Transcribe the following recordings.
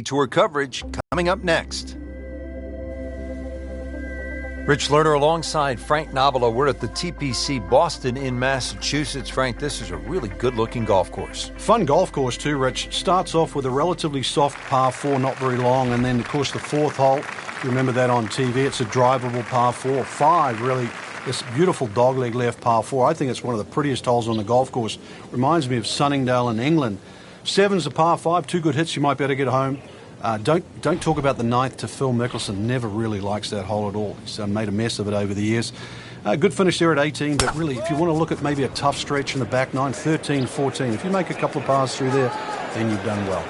Tour coverage coming up next. Rich Lerner alongside Frank Nobilo. We're at the TPC Boston in Massachusetts. Frank, this is a really good-looking golf course. Fun golf course too, Rich. Starts off with a relatively soft par 4, not very long, and then, of course, the fourth hole. You remember that on TV. It's a drivable par 4. 5, really, this beautiful dogleg left par 4. I think it's one of the prettiest holes on the golf course. Reminds me of Sunningdale in England. 7's a par 5. 2 good hits, you might be able to get home. Don't talk about the 9th to Phil Mickelson. Never really likes that hole at all. He's made a mess of it over the years. Good finish there at 18, but really, if you want to look at maybe a tough stretch in the back 9, 13, 14, if you make a couple of pars through there, then you've done well.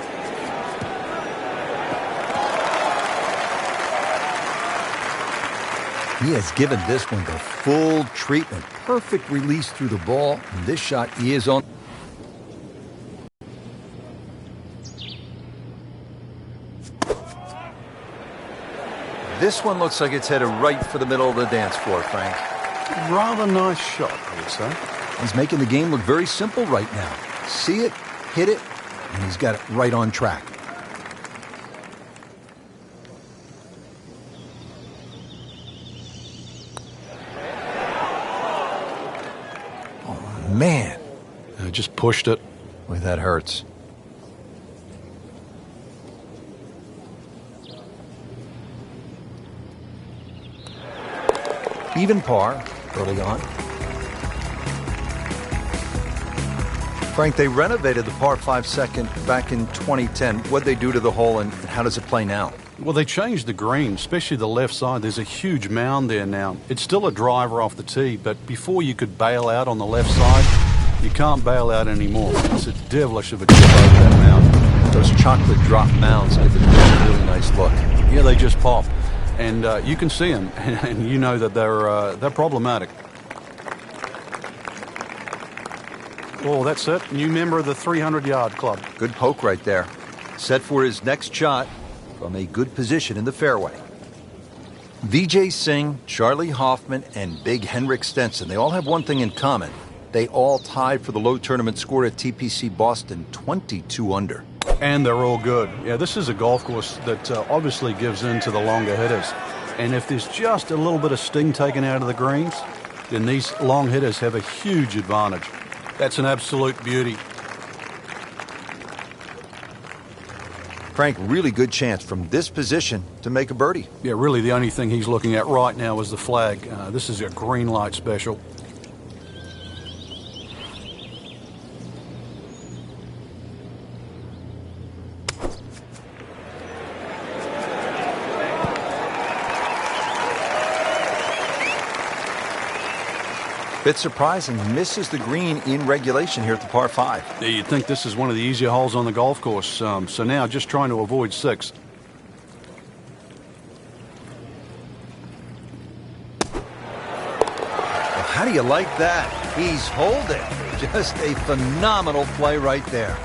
He has given this one the full treatment. Perfect release through the ball. And this shot, he is on. This one looks like it's headed right for the middle of the dance floor, Frank. Rather nice shot, I would say. He's making the game look very simple right now. See it, hit it, and he's got it right on track. Oh, man. Just pushed it. Boy, that hurts. Even par early on. Frank, they renovated the par 5 second back in 2010. What'd they do to the hole, and how does it play now? Well, they changed the green, especially the left side. There's a huge mound there now. It's still a driver off the tee, but before you could bail out on the left side, you can't bail out anymore. It's a devilish of a chip over that mound. Those chocolate drop mounds give it a really nice look. Yeah, they just pop. And you can see them, and you know that they're problematic. Oh, that's it. New member of the 300-yard club. Good poke right there. Set for his next shot from a good position in the fairway. Vijay Singh, Charlie Hoffman, and Big Henrik Stenson. They all have one thing in common. They all tied for the low tournament score at TPC Boston, 22 under. And they're all good. Yeah, this is a golf course that obviously gives in to the longer hitters. And if there's just a little bit of sting taken out of the greens, then these long hitters have a huge advantage. That's an absolute beauty. Frank, really good chance from this position to make a birdie. Yeah, really the only thing he's looking at right now is the flag. This is a green light special. Bit surprising, misses the green in regulation here at the par 5. Yeah, you'd think this is one of the easier holes on the golf course. So now just trying to avoid 6. Well, how do you like that? He's holding. Just a phenomenal play right there.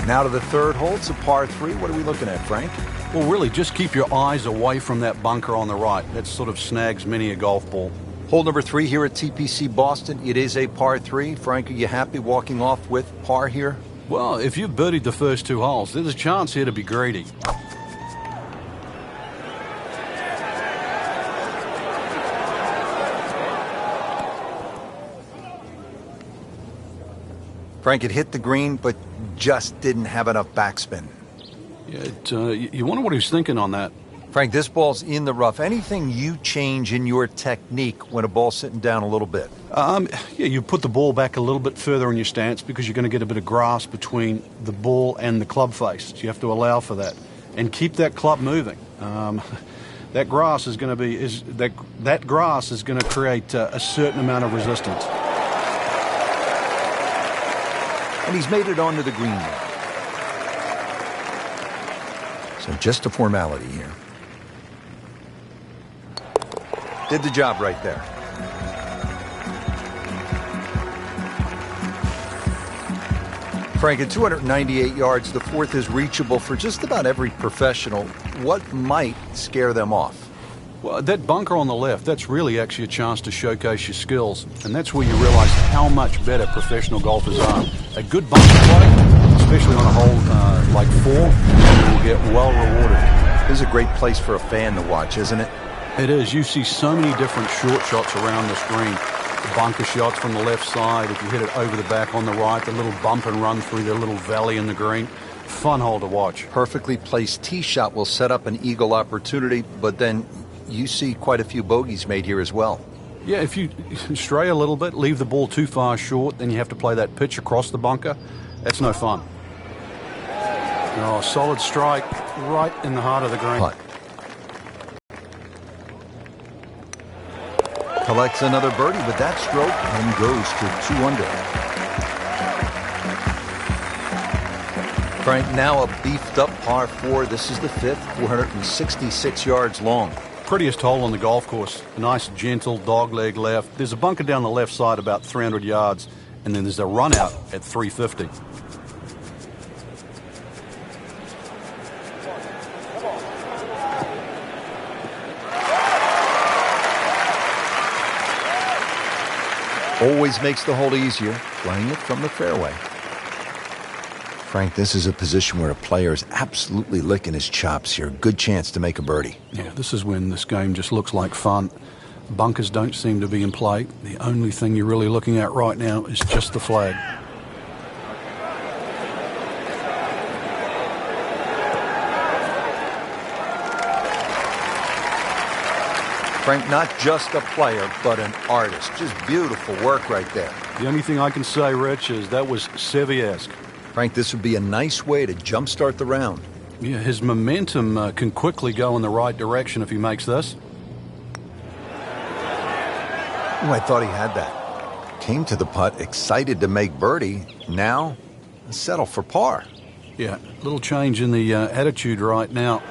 Now to the third hole. It's a par 3. What are we looking at, Frank? Well, really, just keep your eyes away from that bunker on the right. That sort of snags many a golf ball. Hole number 3 here at TPC Boston. It is a par 3. Frank, are you happy walking off with par here? Well, if you've birdied the first 2 holes, there's a chance here to be greedy. Frank, it hit the green, but just didn't have enough backspin. Yeah, you wonder what he was thinking on that. Frank, this ball's in the rough. Anything you change in your technique when a ball's sitting down a little bit? Yeah, you put the ball back a little bit further in your stance because you're going to get a bit of grass between the ball and the club face. So you have to allow for that and keep that club moving. That grass is going to be that grass is going to create a certain amount of resistance. And he's made it onto the green now. So just a formality here. Did the job right there. Frank, at 298 yards, the 4th is reachable for just about every professional. What might scare them off? Well, that bunker on the left, that's really actually a chance to showcase your skills. And that's where you realize how much better professional golfers are. A good bunker play, especially on a hole like 4, will get well rewarded. This is a great place for a fan to watch, isn't it? It is. You see so many different short shots around this green. The bunker shots from the left side, if you hit it over the back on the right, the little bump and run through the little valley in the green. Fun hole to watch. Perfectly placed tee shot will set up an eagle opportunity, but then you see quite a few bogeys made here as well. Yeah, if you stray a little bit, leave the ball too far short, then you have to play that pitch across the bunker. That's no fun. Oh, solid strike right in the heart of the green. Putt. Collects another birdie with that stroke and goes to 2 under. Frank, now a beefed up par 4. This is the 5th, 466 yards long. Prettiest hole on the golf course. A nice, gentle dogleg left. There's a bunker down the left side about 300 yards, and then there's a run out at 350. Always makes the hole easier, playing it from the fairway. Frank, this is a position where a player is absolutely licking his chops here. Good chance to make a birdie. Yeah, this is when this game just looks like fun. Bunkers don't seem to be in play. The only thing you're really looking at right now is just the flag. Frank, not just a player, but an artist. Just beautiful work right there. The only thing I can say, Rich, is that was Seviesque. Frank, this would be a nice way to jumpstart the round. Yeah, his momentum can quickly go in the right direction if he makes this. Oh, I thought he had that. Came to the putt, excited to make birdie. Now, settle for par. Yeah, little change in the attitude right now.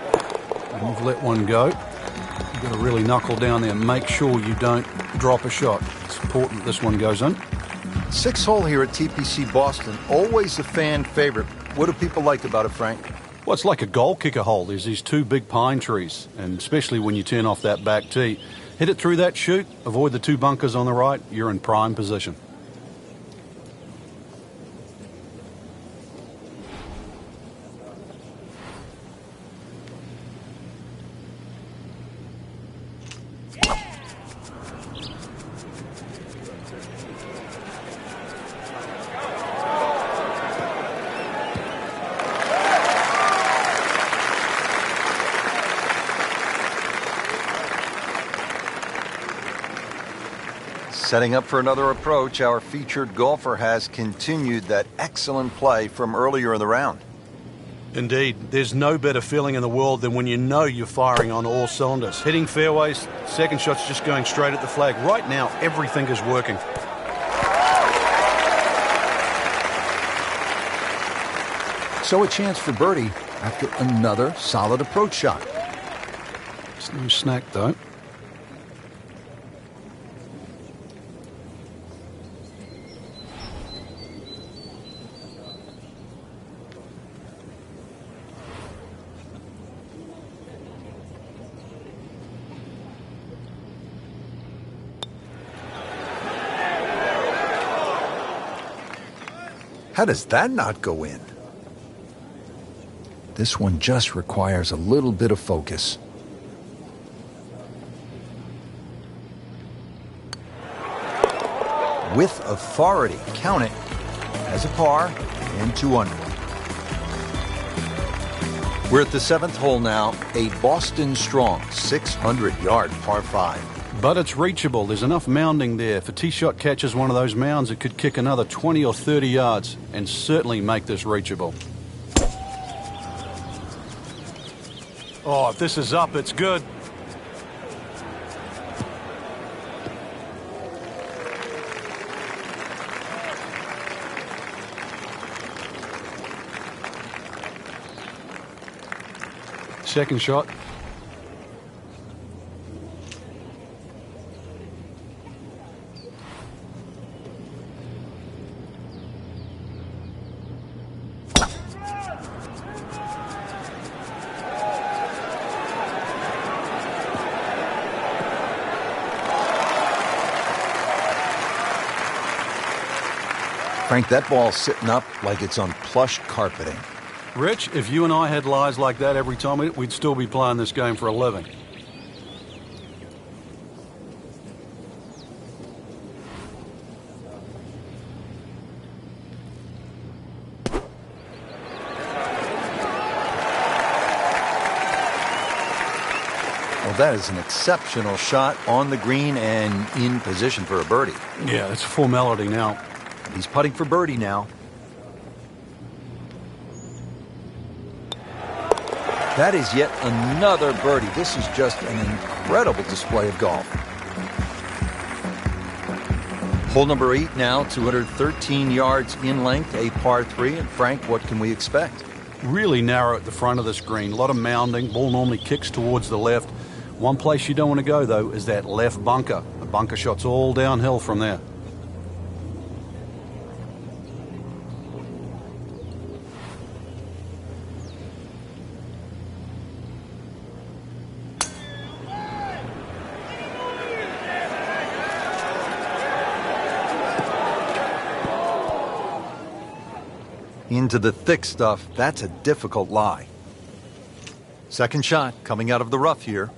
You've let one go. You've got to really knuckle down there and make sure you don't drop a shot. It's important this one goes in. 6th hole here at TPC Boston, always a fan favorite. What do people like about it, Frank? Well, it's like a goal kicker hole. There's these 2 big pine trees, and especially when you turn off that back tee. Hit it through that chute, avoid the 2 bunkers on the right, you're in prime position. Setting up for another approach, our featured golfer has continued that excellent play from earlier in the round. Indeed, there's no better feeling in the world than when you know you're firing on all cylinders. Hitting fairways, second shot's just going straight at the flag. Right now, everything is working. So a chance for birdie after another solid approach shot. It's no snack, though. How does that not go in? This one just requires a little bit of focus. With authority, count it as a par and 2 under. We're at the 7th hole now, a Boston strong 600-yard par 5. But it's reachable. There's enough mounding there. If a tee shot catches one of those mounds, it could kick another 20 or 30 yards and certainly make this reachable. Oh, if this is up, it's good. Second shot. Frank, that ball's sitting up like it's on plush carpeting. Rich, if you and I had lies like that every time, we'd still be playing this game for a living. Well, that is an exceptional shot on the green and in position for a birdie. Yeah, it's a formality now. He's putting for birdie now. That is yet another birdie. This is just an incredible display of golf. Hole number 8 now, 213 yards in length, a par 3. And Frank, what can we expect? Really narrow at the front of this green. A lot of mounding. Ball normally kicks towards the left. One place you don't want to go, though, is that left bunker. The bunker shot's all downhill from there. Into the thick stuff, that's a difficult lie. Second shot coming out of the rough here.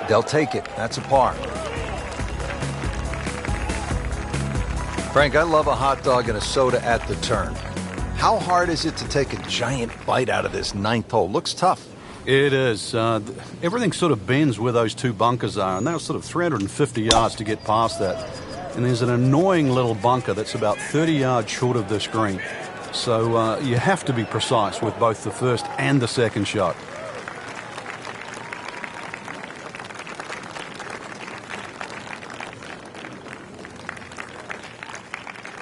They'll take it. That's a par. Frank, I love a hot dog and a soda at the turn. How hard is it to take a giant bite out of this 9th hole? Looks tough. It is. Everything sort of bends where those two bunkers are, and they're sort of 350 yards to get past that. And there's an annoying little bunker that's about 30 yards short of this green. So you have to be precise with both the first and the second shot.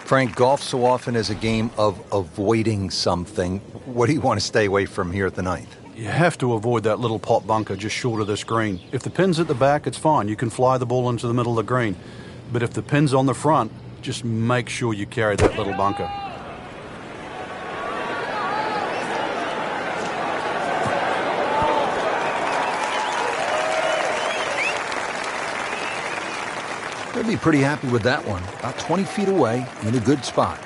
Frank, golf so often is a game of avoiding something. What do you want to stay away from here at the 9th? You have to avoid that little pot bunker just short of this green. If the pin's at the back, it's fine. You can fly the ball into the middle of the green. But if the pin's on the front, just make sure you carry that little bunker. They'll be pretty happy with that one. About 20 feet away, in a good spot.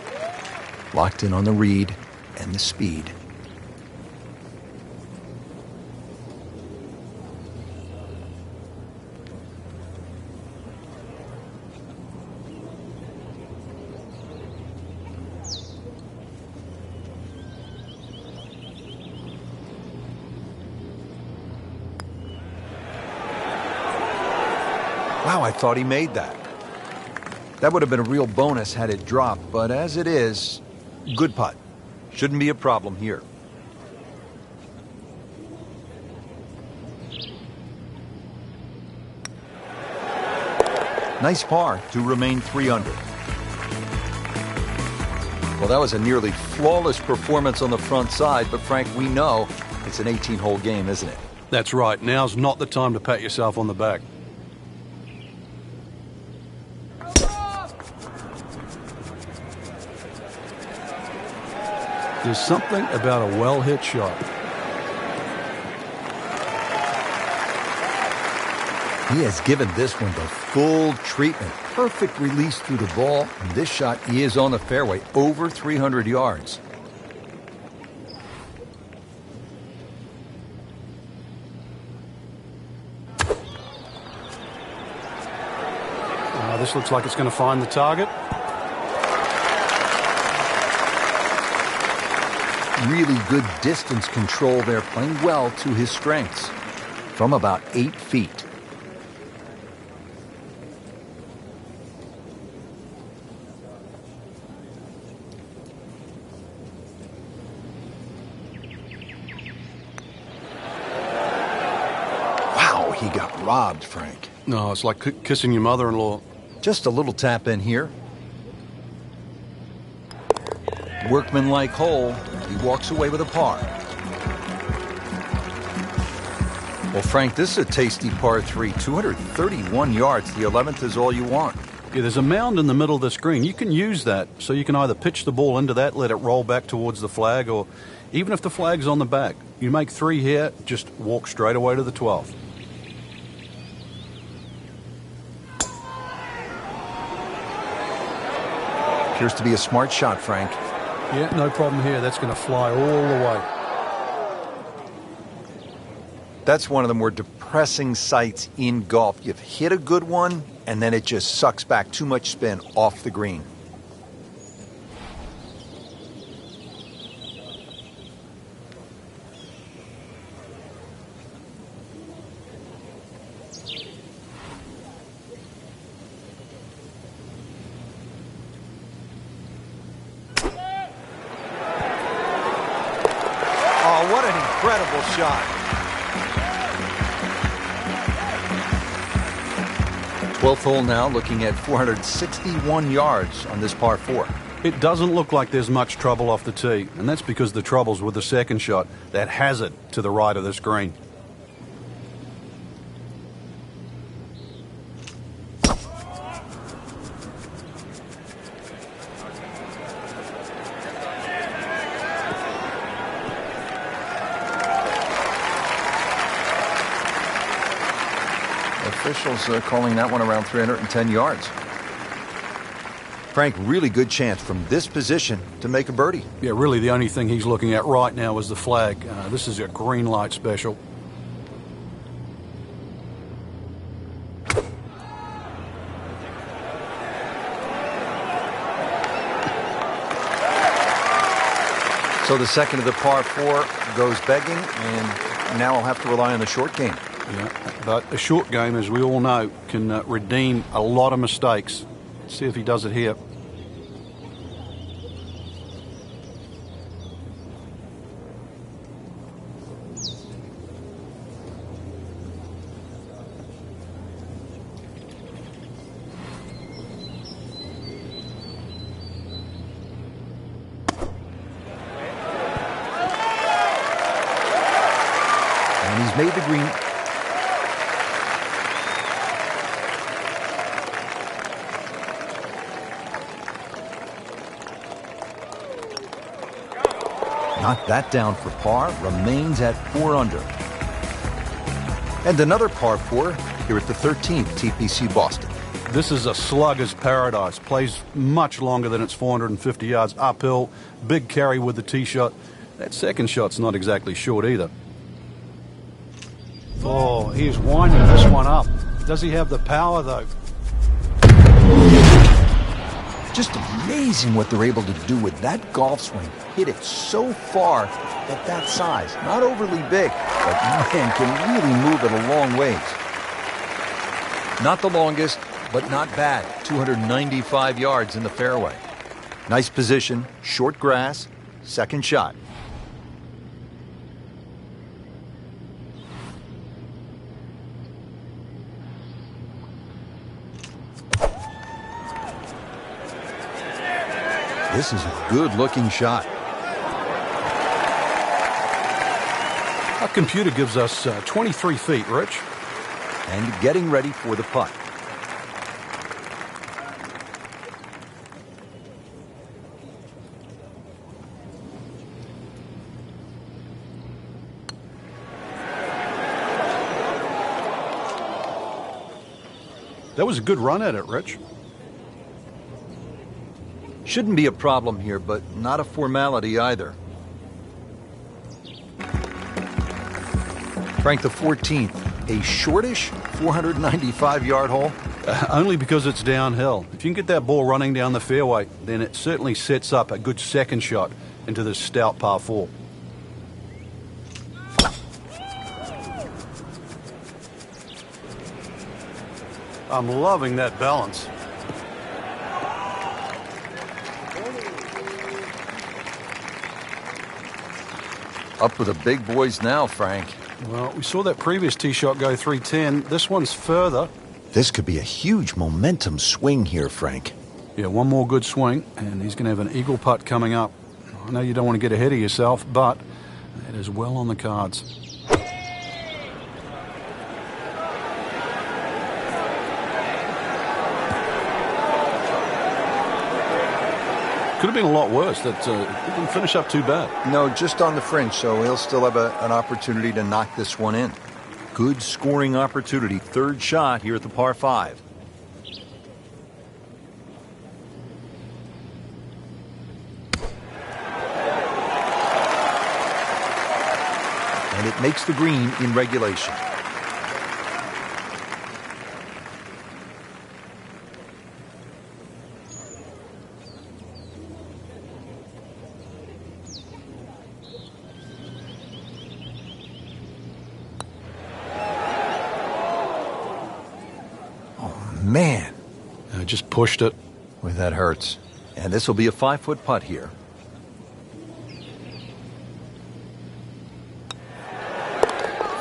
Locked in on the read and the speed. Wow, I thought he made that. That would have been a real bonus had it dropped, but as it is, good putt. Shouldn't be a problem here. Nice par to remain 3 under. Well, that was a nearly flawless performance on the front side, but Frank, we know it's an 18-hole game, isn't it? That's right. Now's not the time to pat yourself on the back. There's something about a well-hit shot. He has given this one the full treatment. Perfect release through the ball. And this shot is on the fairway, over 300 yards. This looks like it's going to find the target. Really good distance control there, playing well to his strengths. From about 8 feet. Wow, he got robbed, Frank. No, it's like kissing your mother-in-law. Just a little tap in here. Workmanlike hole. He walks away with a par. Well, Frank, this is a tasty par 3, 231 yards. The 11th is all you want. Yeah, there's a mound in the middle of this green. You can use that, so you can either pitch the ball into that, let it roll back towards the flag, or even if the flag's on the back, you make 3 here, just walk straight away to the 12th. Appears to be a smart shot, Frank. Yeah, no problem here. That's going to fly all the way. That's one of the more depressing sights in golf. You've hit a good one, and then it just sucks back too much spin off the green. Oh, what an incredible shot. 12th hole now, looking at 461 yards on this par 4. It doesn't look like there's much trouble off the tee, and that's because the trouble's with the second shot, that hazard to the right of this green. Officials calling that one around 310 yards. Frank, really good chance from this position to make a birdie. Yeah, really the only thing he's looking at right now is the flag. This is a green light special. So the second of the par 4 goes begging, and now I'll have to rely on the short game. Yeah, but a short game, as we all know, can redeem a lot of mistakes. Let's see if he does it here. And he's made the green. Knocked that down for par, remains at 4 under. And another par 4 here at the 13th TPC Boston. This is a slugger's paradise. Plays much longer than its 450 yards uphill. Big carry with the tee shot. That second shot's not exactly short either. Oh, he's winding this one up. Does he have the power, though? Just amazing what they're able to do with that golf swing. Hit it so far at that size. Not overly big, but man, can really move it a long ways. Not the longest, but not bad. 295 yards in the fairway. Nice position, short grass, second shot. This is a good-looking shot. Our computer gives us 23 feet, Rich. And getting ready for the putt. That was a good run at it, Rich. Shouldn't be a problem here, but not a formality either. Frank, the 14th, a shortish 495-yard hole. Only because it's downhill. If you can get that ball running down the fairway, then it certainly sets up a good second shot into this stout par 4. I'm loving that balance. Up with the big boys now, Frank. Well, we saw that previous tee shot go 310. This one's further. This could be a huge momentum swing here, Frank. Yeah, one more good swing, and he's going to have an eagle putt coming up. I know you don't want to get ahead of yourself, but it is well on the cards. could have been a lot worse. That it didn't finish up too bad. No, just on the fringe, so he'll still have an opportunity to knock this one in. Good scoring opportunity. Third shot here at the par 5. And it makes the green in regulation. Man. I just pushed it. Boy, that hurts. And this will be a 5-foot putt here.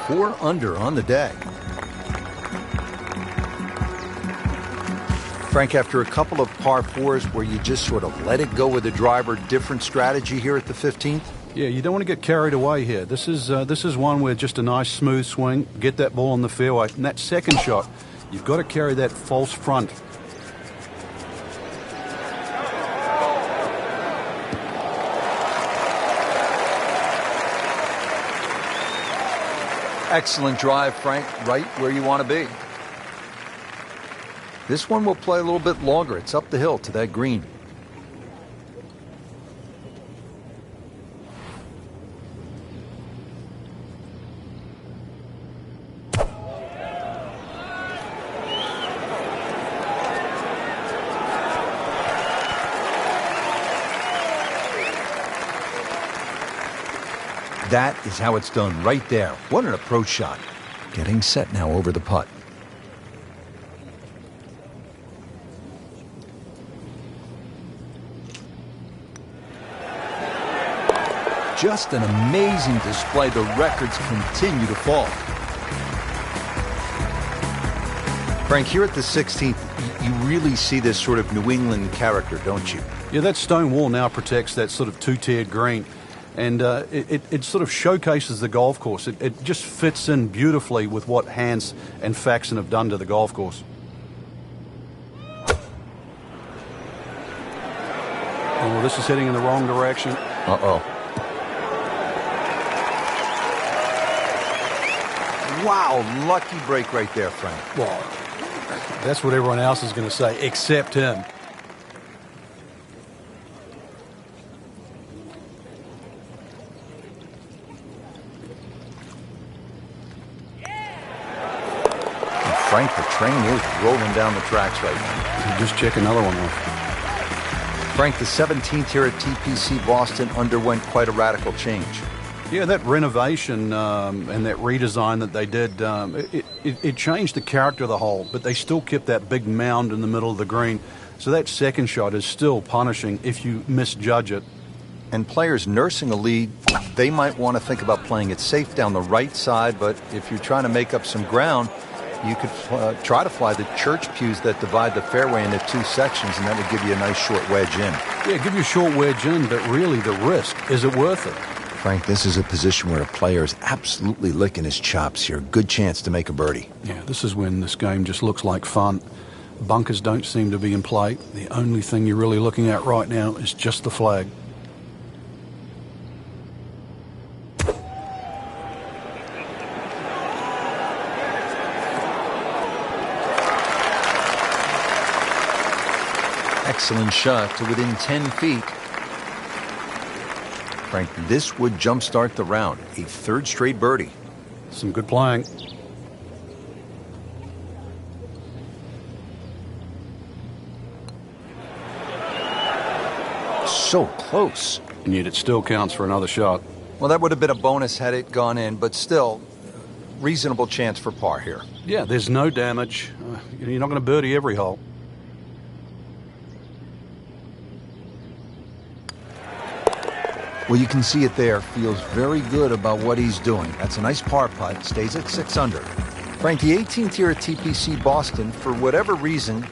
Four under on the day. Frank, after a couple of par 4s where you just sort of let it go with the driver, different strategy here at the 15th? Yeah, you don't want to get carried away here. This is one where just a nice smooth swing, get that ball in the fairway. And that second shot, you've got to carry that false front. Excellent drive, Frank. Right where you want to be. This one will play a little bit longer. It's up the hill to that green. That is how it's done right there. What an approach shot. Getting set now over the putt. Just an amazing display. The records continue to fall. Frank, here at the 16th, you really see this sort of New England character, don't you? Yeah, that stone wall now protects that sort of two-tiered green. And it sort of showcases the golf course. It just fits in beautifully with what Hans and Faxon have done to the golf course. Oh, this is heading in the wrong direction. Uh-oh. Wow, lucky break right there, Frank. Well, that's what everyone else is going to say, except him. Frank, the train is rolling down the tracks right now. Just check another one off. Frank, the 17th here at TPC Boston underwent quite a radical change. Yeah, that renovation and that redesign that they did, it changed the character of the hole, but they still kept that big mound in the middle of the green. So that second shot is still punishing if you misjudge it. And players nursing a lead, they might want to think about playing it safe down the right side, but if you're trying to make up some ground, you could try to fly the church pews that divide the fairway into two sections, and that would give you a nice short wedge in. Yeah, give you a short wedge in, but really the risk, is it worth it? Frank, this is a position where a player is absolutely licking his chops here. Good chance to make a birdie. Yeah, this is when this game just looks like fun. Bunkers don't seem to be in play. The only thing you're really looking at right now is just the flag. Excellent shot to within 10 feet. Frank, this would jumpstart the round. A third straight birdie. Some good playing. So close. And yet it still counts for another shot. Well, that would have been a bonus had it gone in, but still, reasonable chance for par here. Yeah, there's no damage. You're not going to birdie every hole. Well, you can see it there. Feels very good about what he's doing. That's a nice par putt. Stays at 6 under. Frank, the 18th here at TPC Boston, for whatever reason,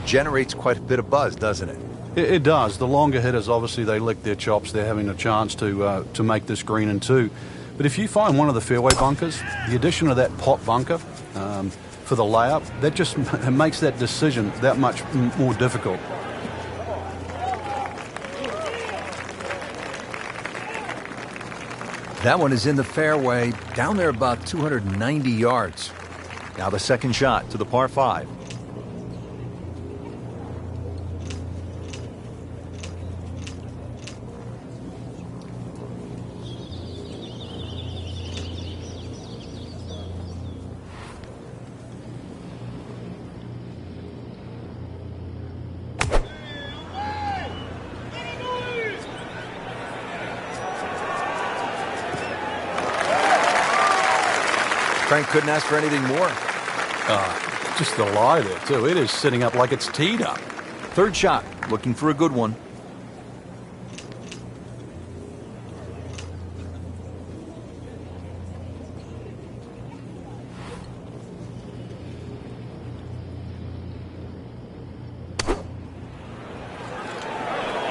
generates quite a bit of buzz, doesn't it? It does. The longer hitters, obviously, they lick their chops. They're having a chance to make this green in two. But if you find one of the fairway bunkers, the addition of that pot bunker for the layup, that just makes that decision that much more difficult. That one is in the fairway, down there about 290 yards. Now the second shot to the par 5. Frank couldn't ask for anything more. Just the lie there, too. It is sitting up like it's teed up. Third shot, looking for a good one.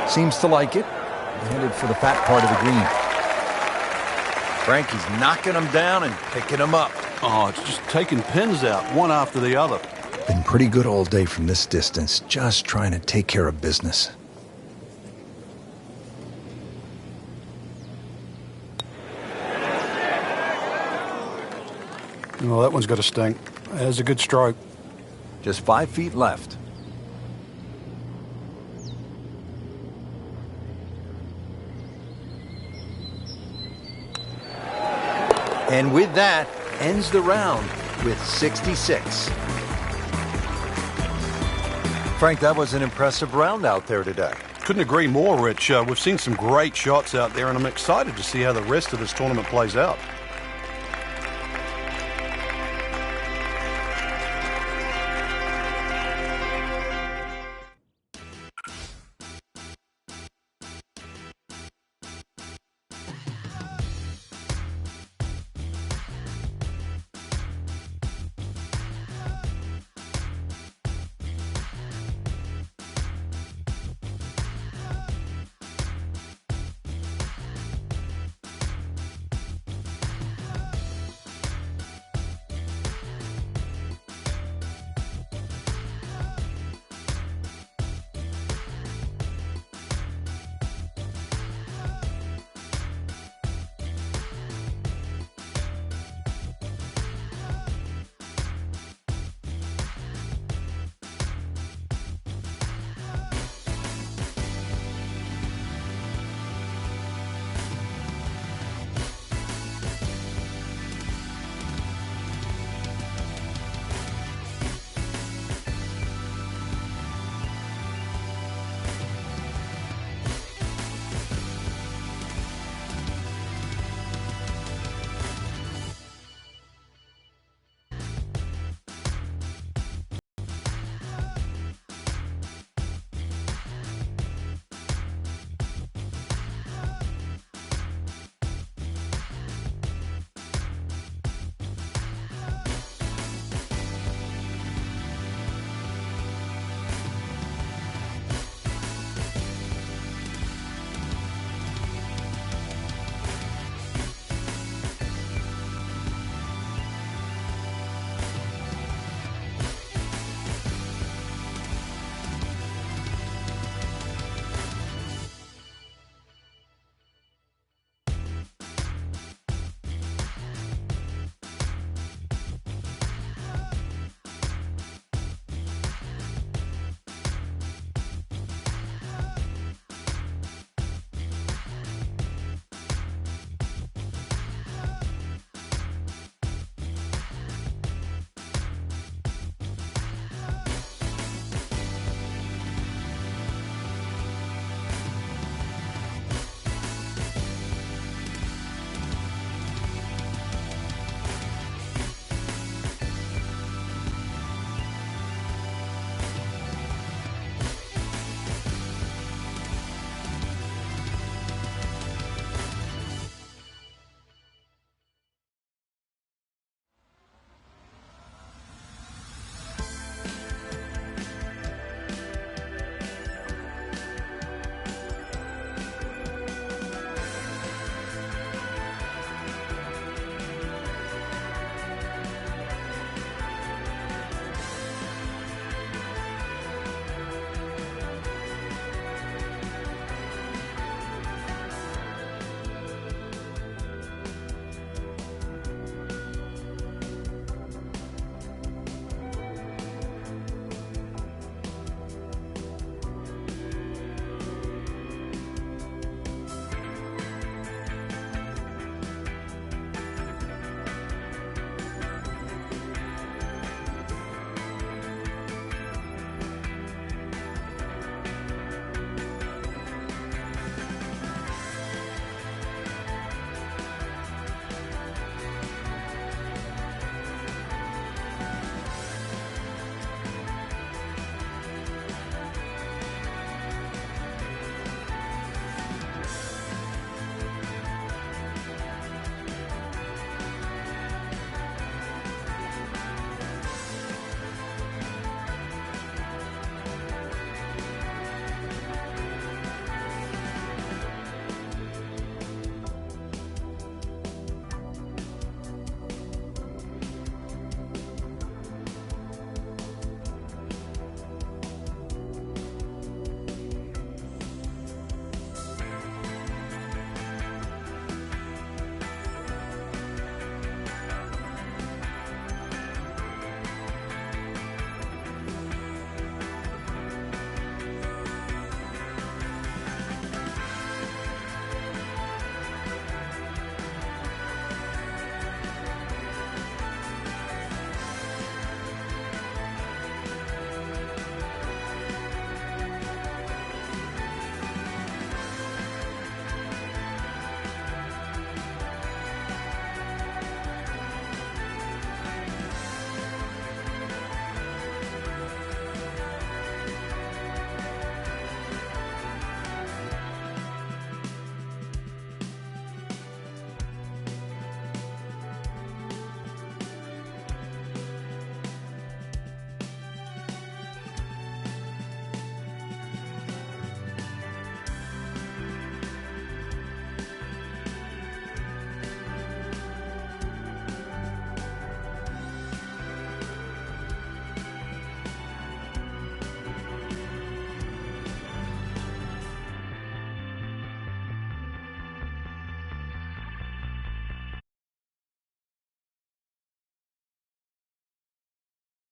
Seems to like it. Headed for the fat part of the green. Frankie's knocking them down and picking them up. Oh, it's just taking pins out, one after the other. Been pretty good all day from this distance, just trying to take care of business. Well, that one's got a stink. There's a good stroke. Just 5 feet left. And with that, ends the round with 66. Frank, that was an impressive round out there today. Couldn't agree more, Rich. We've seen some great shots out there, and I'm excited to see how the rest of this tournament plays out.